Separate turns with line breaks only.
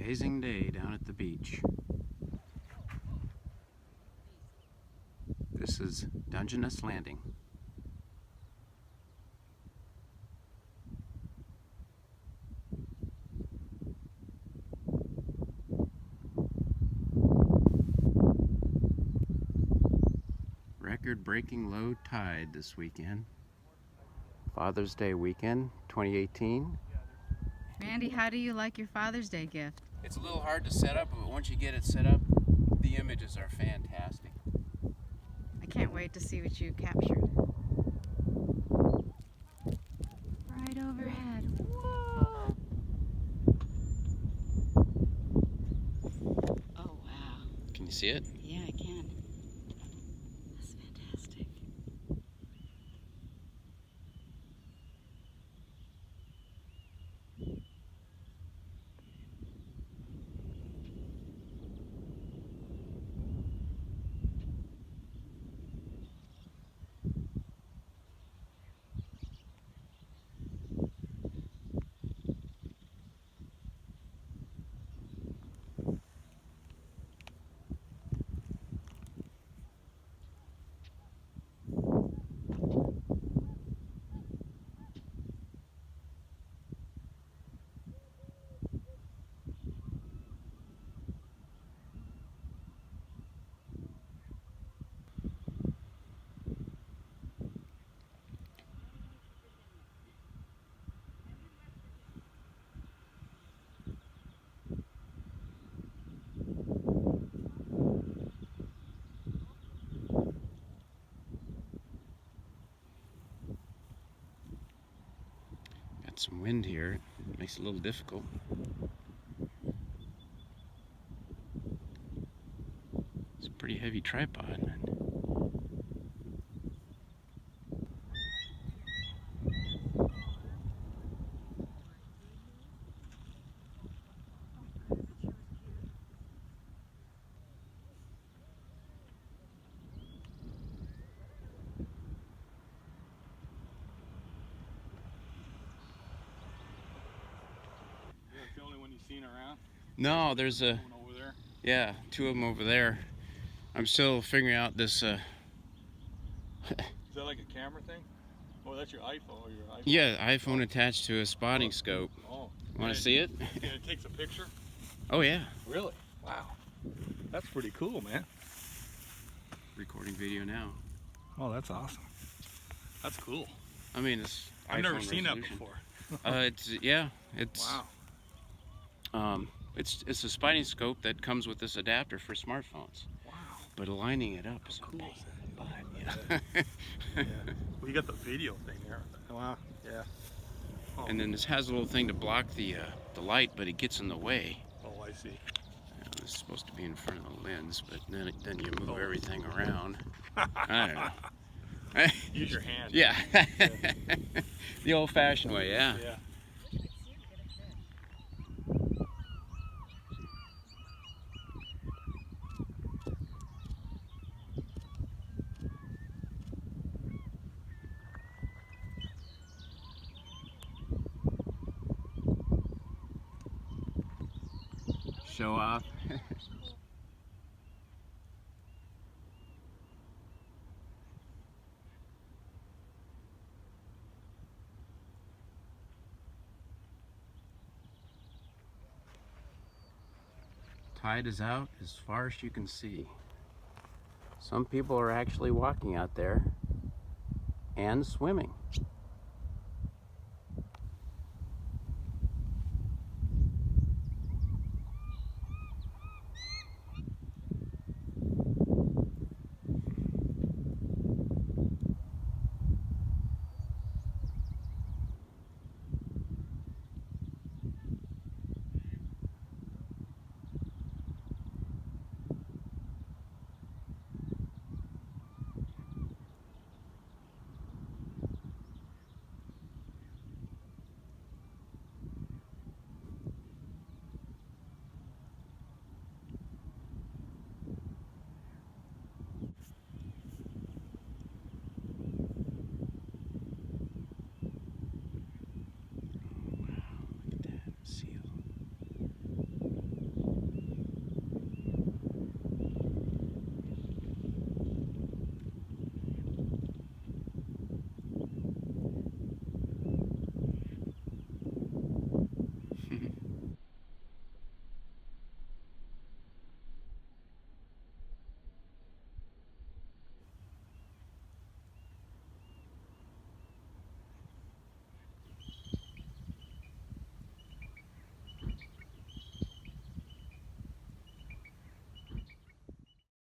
Amazing day down at the beach. This is Dungeness Landing. Record-breaking low tide this weekend. Father's Day weekend 2018.
Randy, how do you like your Father's Day gift?
It's a little hard to set up, but once you get it set up, the images are fantastic.
I can't wait to see what you captured. Right overhead. Whoa! Oh, wow.
Can you see it?
Yeah, I can. That's fantastic.
Got some wind here. Makes it a little difficult. It's a pretty heavy tripod.
That's the only one you've seen around?
No, there's a...
One over there?
Yeah, two of them over there. I'm still figuring out this...
Is that like a camera thing? Oh, that's your iPhone or your iPhone?
Yeah, iPhone attached to a spotting scope.
Oh.
Want to see it?
Yeah, it takes a picture?
Oh yeah.
Really? Wow. That's pretty cool, man.
Recording video now.
Oh, that's awesome. That's cool.
I mean, it's
I've never
iPhone
seen that
resolution.
before.
It's
Wow.
It's a spotting scope that comes with this adapter for smartphones.
Wow.
But aligning it up is
Cool.
a pain. But,
Yeah. Yeah. Well, you got the video thing there. Wow. Yeah. Oh.
And then this has a little thing to block the light, but it gets in the way.
Oh, I see.
It's supposed to be in front of the lens, but then you move everything around. I don't know.
Use your hand.
Yeah. The old-fashioned way, yeah.
Yeah.
Show off. Tide is out as far as you can see. Some people are actually walking out there and swimming.